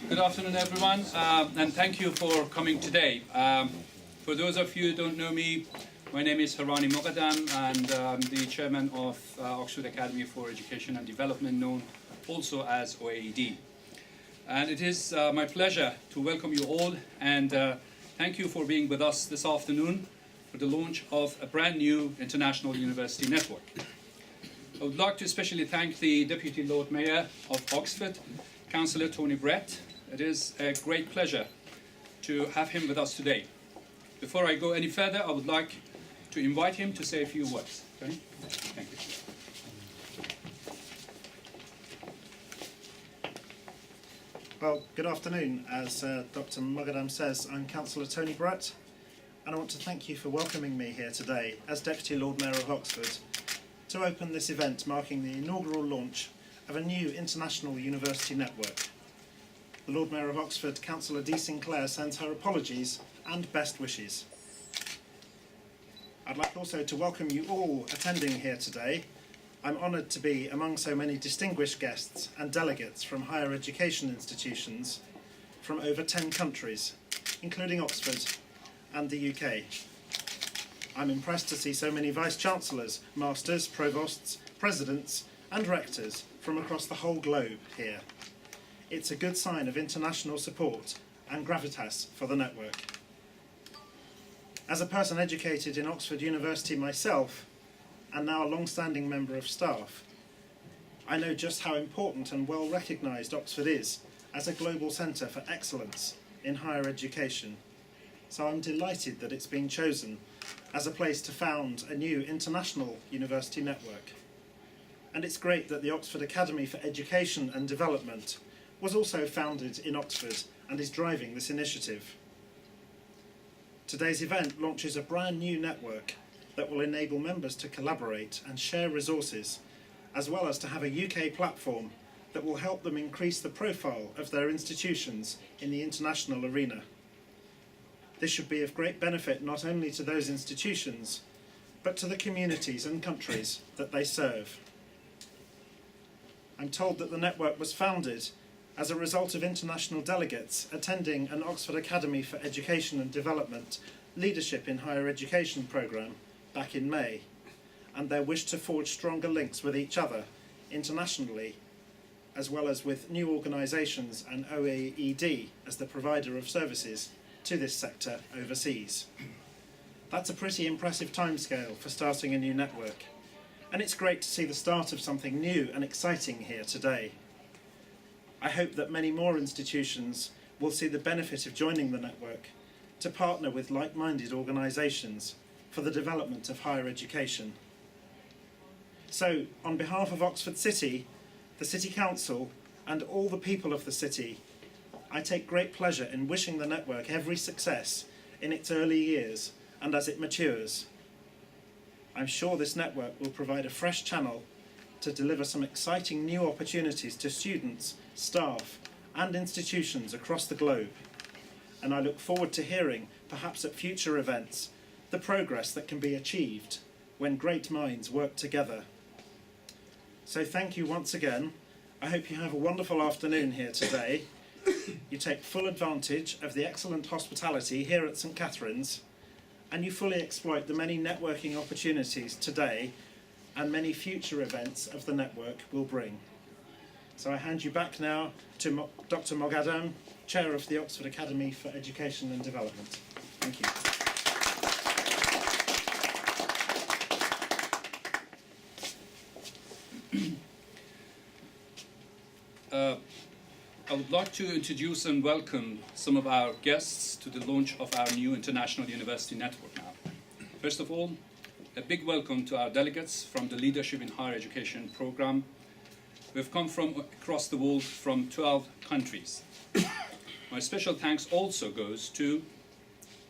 Good afternoon, everyone, and thank you for coming today. For those of you who don't know me, my name is Harani Moghadam, and I'm the chairman of Oxford Academy for Education and Development, known also as OAED. And it is my pleasure to welcome you all, and thank you for being with us this afternoon for the launch of a brand new international university network. I would like to especially thank the Deputy Lord Mayor of Oxford, Councillor Tony Brett. It is a great pleasure to have him with us today. Before I go any further, I would like to invite him to say a few words. Tony? Thank you. Well, good afternoon. As Dr. Moghadam says, I'm Councillor Tony Brett, and I want to thank you for welcoming me here today as Deputy Lord Mayor of Oxford to open this event marking the inaugural launch of a new international university network. The Lord Mayor of Oxford, Councillor Dee Sinclair, sends her apologies and best wishes. I'd like also to welcome you all attending here today. I'm honoured to be among so many distinguished guests and delegates from higher education institutions from over 10 countries, including Oxford and the UK. I'm impressed to see so many Vice-Chancellors, Masters, Provosts, Presidents and Rectors from across the whole globe here. It's a good sign of international support and gravitas for the network. As a person educated in Oxford University myself, and now a long-standing member of staff, I know just how important and well recognised Oxford is as a global centre for excellence in higher education. So I'm delighted that it's been chosen as a place to found a new international university network. And it's great that the Oxford Academy for Education and Development was also founded in Oxford and is driving this initiative. Today's event launches a brand new network that will enable members to collaborate and share resources, as well as to have a UK platform that will help them increase the profile of their institutions in the international arena. This should be of great benefit not only to those institutions, but to the communities and countries that they serve. I'm told that the network was founded as a result of international delegates attending an Oxford Academy for Education and Development Leadership in Higher Education programme back in May, and their wish to forge stronger links with each other internationally, as well as with new organisations and OAED as the provider of services to this sector overseas. That's a pretty impressive timescale for starting a new network, and it's great to see the start of something new and exciting here today. I hope that many more institutions will see the benefit of joining the network to partner with like-minded organisations for the development of higher education. So, on behalf of Oxford City, the City Council and all the people of the city, I take great pleasure in wishing the network every success in its early years and as it matures. I'm sure this network will provide a fresh channel to deliver some exciting new opportunities to students, staff and institutions across the globe. And I look forward to hearing, perhaps at future events, the progress that can be achieved when great minds work together. So thank you once again. I hope you have a wonderful afternoon here today. You take full advantage of the excellent hospitality here at St Catherine's, and you fully exploit the many networking opportunities today and many future events of the network will bring. So I hand you back now to Dr. Moghadam, Chair of the Oxford Academy for Education and Development. Thank you. I would like to introduce and welcome some of our guests to the launch of our new international university network now. First of all, a big welcome to our delegates from the Leadership in Higher Education programme. We've come from across the world from 12 countries. My special thanks also goes to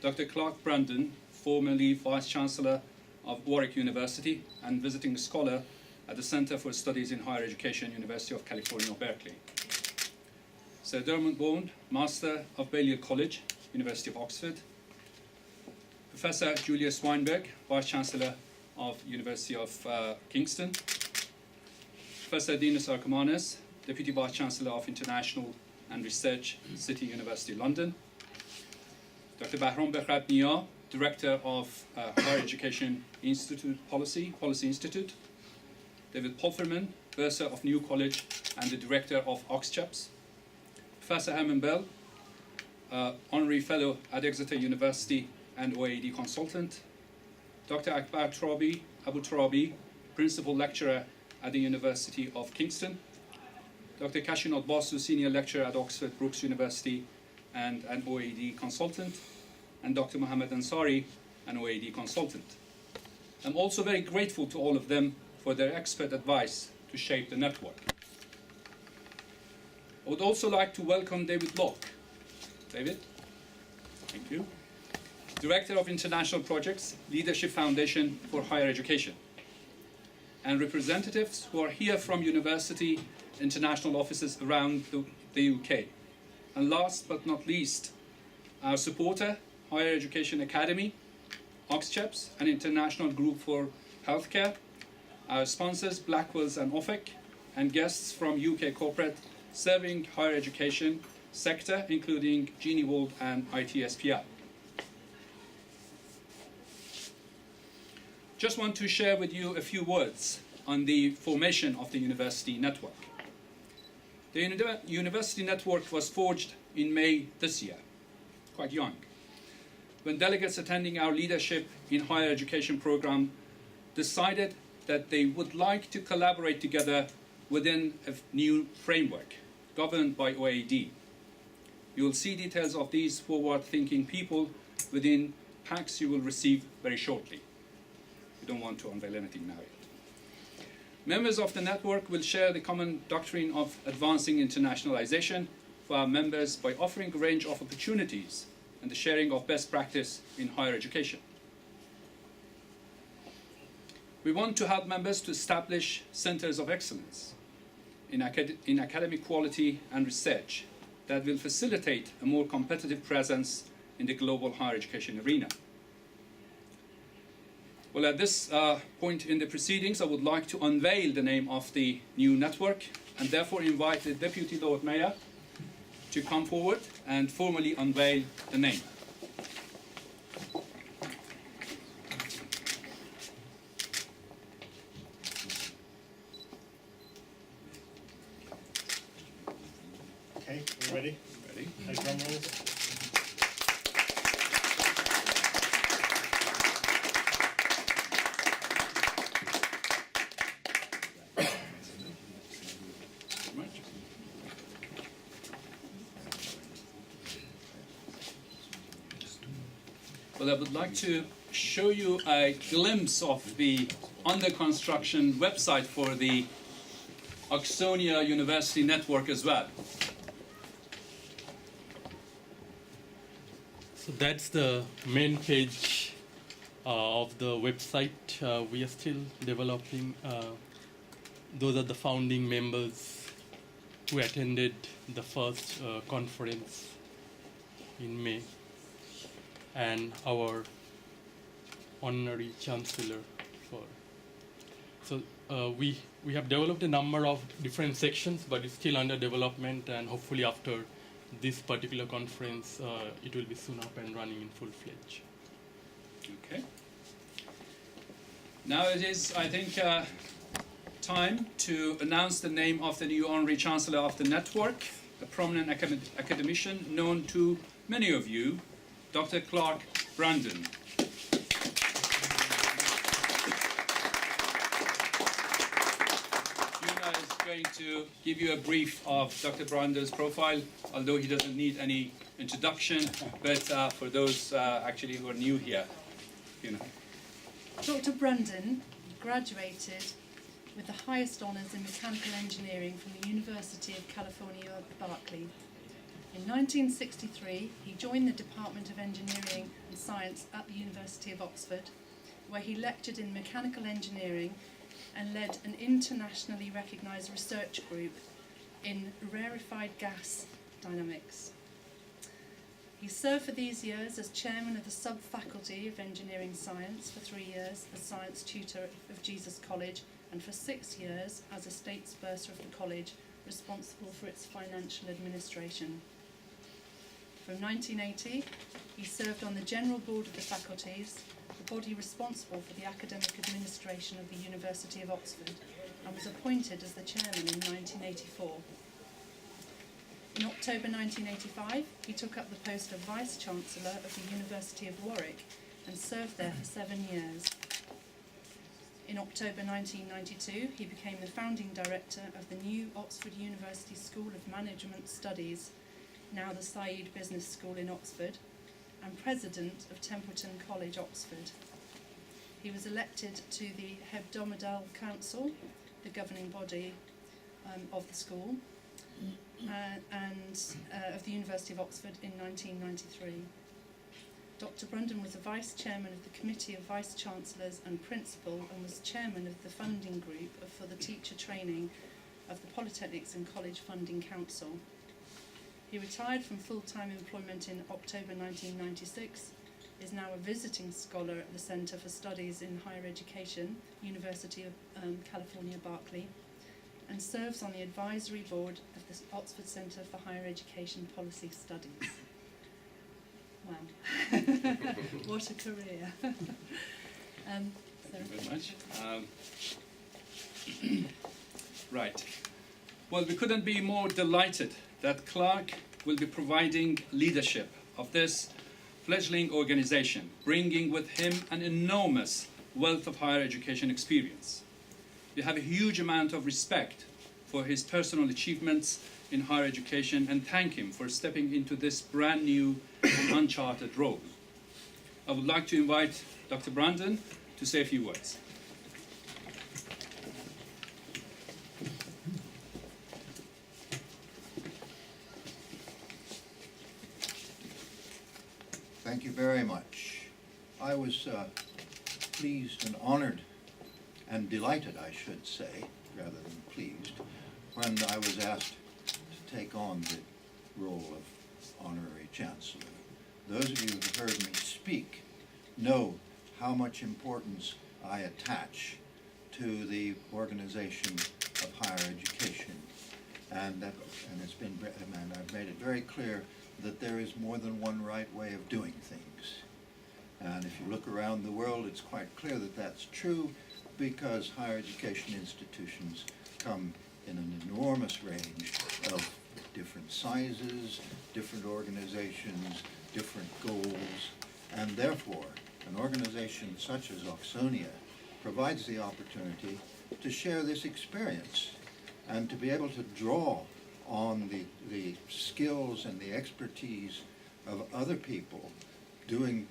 Dr. Clark Brandon, formerly Vice-Chancellor of Warwick University and visiting scholar at the Centre for Studies in Higher Education, University of California, Berkeley. Sir Dermot Bond, Master of Balliol College, University of Oxford. Professor Julius Weinberg, Vice-Chancellor of University of Kingston. Professor Dinos Arkomanis, Deputy Vice-Chancellor of International and Research, City University London. Dr. Bahram Bekhrabnia, Director of Higher Education Institute Policy Institute. David Polferman, Bursar of New College and the Director of OxChaps. Professor Herman Bell, Honorary Fellow at Exeter University and OAD Consultant. Dr. Akbar Abu Turabi, Principal Lecturer at the University of Kingston. Dr. Kashinot Basu, Senior Lecturer at Oxford Brookes University and an OAD Consultant. And Dr. Mohammed Ansari, an OAD Consultant. I'm also very grateful to all of them for their expert advice to shape the network. I would also like to welcome David Locke. David, thank you. Director of International Projects, Leadership Foundation for Higher Education. And representatives who are here from university international offices around the UK. And last but not least, our supporter, Higher Education Academy, OxChaps, an international group for healthcare, our sponsors, Blackwells and OFEC, and guests from UK corporate serving higher education sector, including Geniewald and ITSPI. Just want to share with you a few words on the formation of the university network. The university network was forged in May this year, quite young, when delegates attending our Leadership in Higher Education program decided that they would like to collaborate together within a new framework governed by OAD. You will see details of these forward-thinking people within packs you will receive very shortly. We don't want to unveil anything now yet. Members of the network will share the common doctrine of advancing internationalization for our members by offering a range of opportunities and the sharing of best practice in higher education. We want to help members to establish centers of excellence in academic quality and research that will facilitate a more competitive presence in the global higher education arena. Well, at this point in the proceedings, I would like to unveil the name of the new network and therefore invite the Deputy Lord Mayor to come forward and formally unveil the name. Okay, we ready? Ready? No drum rolls. Well, I would like to show you a glimpse of the under construction website for the Oxonia University network as well. So that's the main page of the website. We are still developing. Those are the founding members who attended the first conference in May, and our honorary chancellor. So we have developed a number of different sections, but it's still under development, and hopefully after this particular conference, it will be soon up and running in full-fledged. Okay. Now it is, I think, time to announce the name of the new Honorary Chancellor of the network, a prominent academician known to many of you, Dr. Clark Brandon. Yuna is going to give you a brief of Dr. Brandon's profile, although he doesn't need any introduction, but for those actually who are new here, Yuna. Dr. Brandon graduated with the highest honours in mechanical engineering from the University of California, Berkeley. In 1963, he joined the Department of Engineering and Science at the University of Oxford, where he lectured in mechanical engineering and led an internationally recognised research group in rarefied gas dynamics. He served for these years as chairman of the sub-faculty of engineering science for 3 years, as science tutor of Jesus College and for 6 years as Estates Bursar of the college, responsible for its financial administration. From 1980, he served on the General Board of the Faculties, the body responsible for the academic administration of the University of Oxford, and was appointed as the chairman in 1984. In October 1985, he took up the post of Vice-Chancellor of the University of Warwick and served there for 7 years. In October 1992, he became the founding director of the new Oxford University School of Management Studies, now the Said Business School in Oxford, and president of Templeton College, Oxford. He was elected to the Hebdomadal Council, the governing body of the school, and of the University of Oxford in 1993. Dr. Brundon was a vice chairman of the Committee of Vice Chancellors and Principal, and was chairman of the funding group for the teacher training of the Polytechnics and College Funding Council. He retired from full-time employment in October 1996, is now a visiting scholar at the Centre for Studies in Higher Education, University of California, Berkeley, and serves on the advisory board of the Oxford Centre for Higher Education Policy Studies. Wow, what a career. Thank you very much. Right. Well, we couldn't be more delighted that Clark will be providing leadership of this fledgling organization, bringing with him an enormous wealth of higher education experience. We have a huge amount of respect for his personal achievements in higher education and thank him for stepping into this brand new and uncharted role. I would like to invite Dr. Brundon to say a few words. Thank you very much. I was pleased and honored and delighted, I should say, rather than pleased, when I was asked to take on the role of Honorary Chancellor. Those of you who have heard me speak know how much importance I attach to the organization of higher education. And I've made it very clear that there is more than one right way of doing things. And if you look around the world, it's quite clear that that's true, because higher education institutions come in an enormous range of different sizes, different organizations, different goals, and therefore an organization such as Oxonia provides the opportunity to share this experience and to be able to draw on the skills and the expertise of other people doing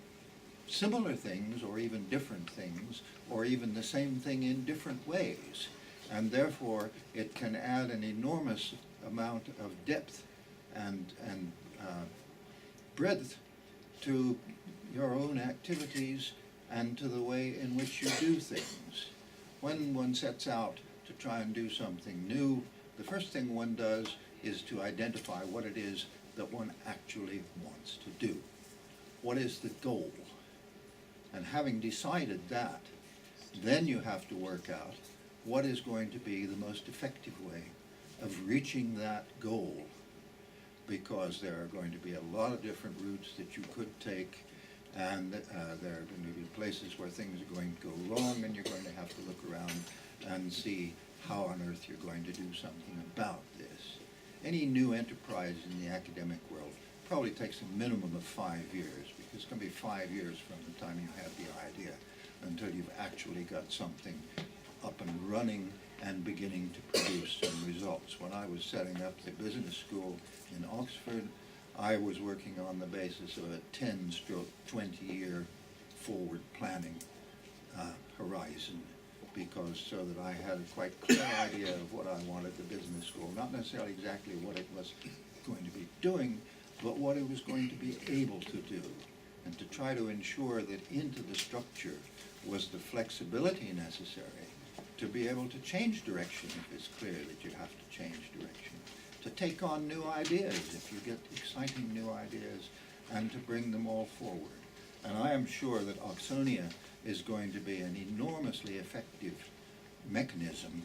similar things or even different things or even the same thing in different ways. And therefore it can add an enormous amount of depth and breadth to your own activities and to the way in which you do things. When one sets out to try and do something new, the first thing one does is to identify what it is that one actually wants to do. What is the goal? And having decided that, then you have to work out what is going to be the most effective way of reaching that goal, because there are going to be a lot of different routes that you could take, and there are going to be places where things are going to go wrong, and you're going to have to look around and see how on earth you're going to do something about this. Any new enterprise in the academic world probably takes a minimum of 5 years, because it's going to be 5 years from the time you have the idea until you've actually got something up and running and beginning to produce some results. When I was setting up the business school in Oxford, I was working on the basis of a 10-20-year forward planning horizon, because so that I had a quite clear idea of what I wanted the business school, not necessarily exactly what it was going to be doing, but what it was going to be able to do, and to try to ensure that into the structure was the flexibility necessary to be able to change direction if it's clear that you have to change direction, to take on new ideas if you get exciting new ideas, and to bring them all forward. And I am sure that Oxonia is going to be an enormously effective mechanism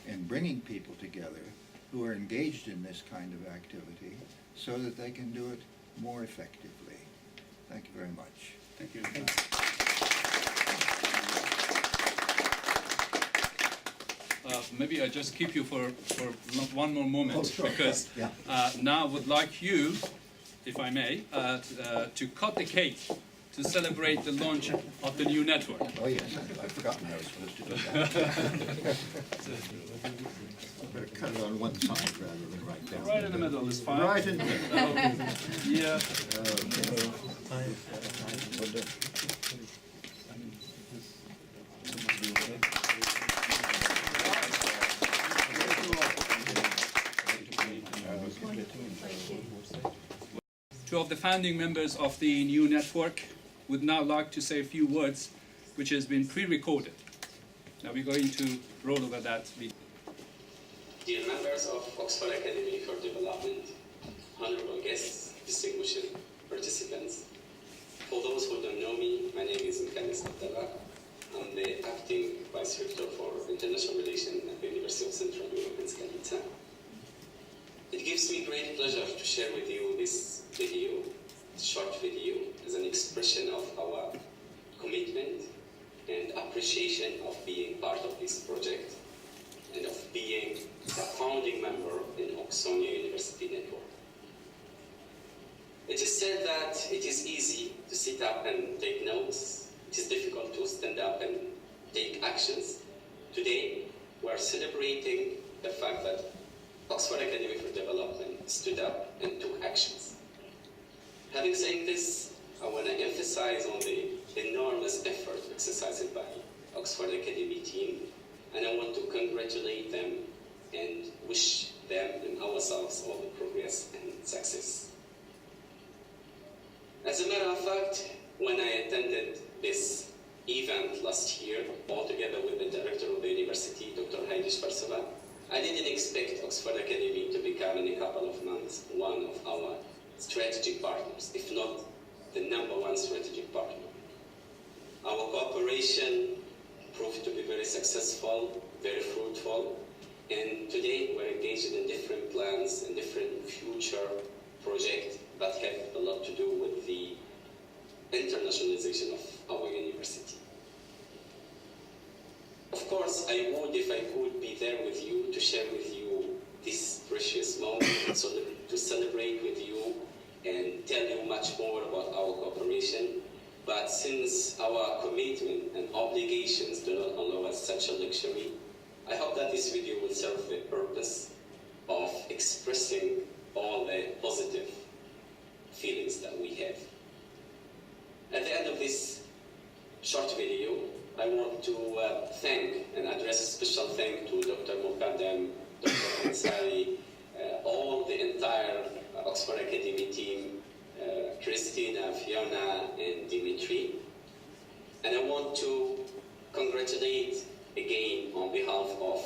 in bringing people together who are engaged in this kind of activity so that they can do it more effectively. Thank you very much. Thank you. Maybe I just keep you for one more moment, Oh, sure, because yeah. now I would like you, if I may, to cut the cake to celebrate the launch of the new network. Oh yes, I've forgotten I was supposed to do that. Better cut it on one side rather than right down. Right in the middle is fine. Right in the middle. Yeah. Two of the founding members of the new network would now like to say a few words, which has been pre-recorded. Now we're going to roll over that video. Dear members of Oxford Academy for Development, honorable guests, distinguished participants, for those who don't know me, my name is Mkanis Abdallah. I'm the acting Vice Rector for International Relations at the University of Central Europe in Skalica. It gives me great pleasure to share with you this video, short video, as an expression of our commitment and appreciation of being part of this project and of being a founding member in Oxonia University Network. It is said that it is easy to sit up and take notes. It is difficult to stand up and take actions. Today, we are celebrating the fact that Oxford Academy for Development stood up and took actions. Having said this, I want to emphasize on the enormous effort exercised by Oxford Academy team, and I want to congratulate them and wish them and ourselves all the progress and success. As a matter of fact, when I attended this event last year, all together with the director of the university, Dr. Heidi Schwarzova, I didn't expect Oxford Academy to become in a couple of months one of our strategic partners, if not the #1 strategic partner. Our cooperation proved to be very successful, very fruitful, and today we're engaged in different plans and different future projects that have a lot to do with the internationalization of our university. Of course, I would, if I could, be there with you to share with you this precious moment, so to celebrate with you and tell you much more about our cooperation. But since our commitment and obligations do not allow us such a luxury, I hope that this video will serve the purpose of expressing all the positive feelings that we have. At the end of this short video, I want to thank and address a special thank to Dr. Mokadem, Dr. Ansari, all the entire Oxford Academy team, Christina, Fiona, and Dimitri. And I want to congratulate again on behalf of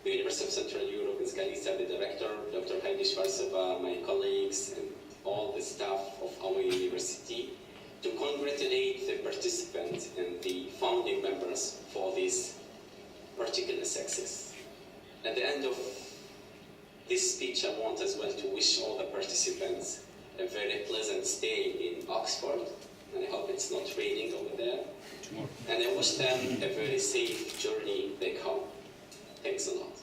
the University of Central Europe in Skalica, the director, Dr. Heidi Schwarzova, my colleagues, and all the staff of our university, to congratulate the participants and the founding members for this particular success. At the end of this speech, I want as well to wish all the participants a very pleasant stay in Oxford, and I hope it's not raining over there. Tomorrow. And I wish them a very safe journey back home. Thanks a lot.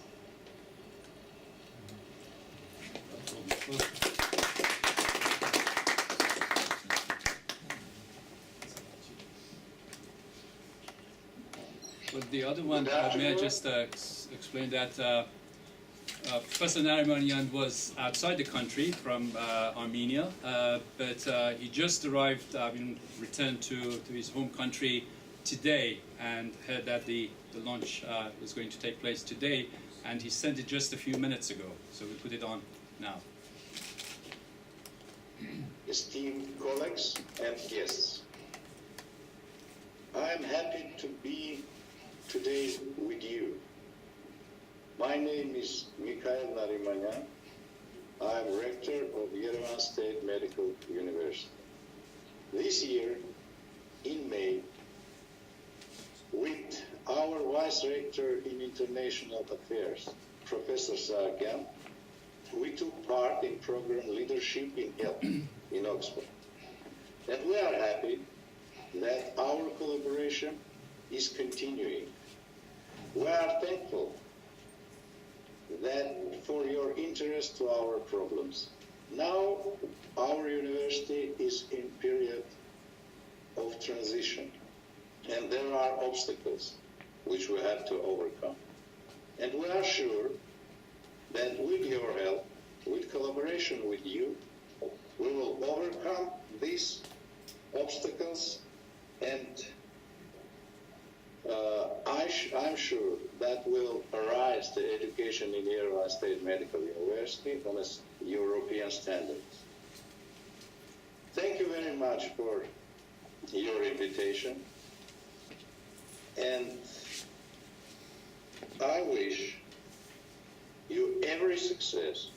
Well, the other one, may I just explain that Professor Narimanian was outside the country from Armenia, but he just arrived, returned to his home country today, and heard that the launch was going to take place today, and he sent it just a few minutes ago, so we put it on now. Esteemed colleagues and guests, I am happy to be today with you. My name is Mikhail Narimanyan. I am rector of Yerevan State Medical University. This year, in May, with our Vice Rector in International Affairs, Professor Sagan, we took part in program Leadership in Health in Oxford. And we are happy that our collaboration is continuing. We are thankful that for your interest to our problems. Now our university is in period of transition, and there are obstacles which we have to overcome. And we are sure that with your help, with collaboration with you, we will overcome these obstacles, and I'm sure that will arise the education in Yerevan State Medical University on a European standards. Thank you very much for your invitation, and I wish you every success,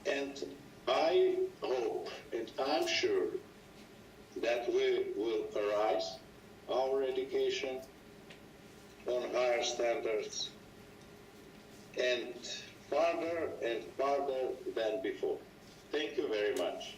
and I hope and I'm sure that we will arise our education on higher standards and farther than before. Thank you very much.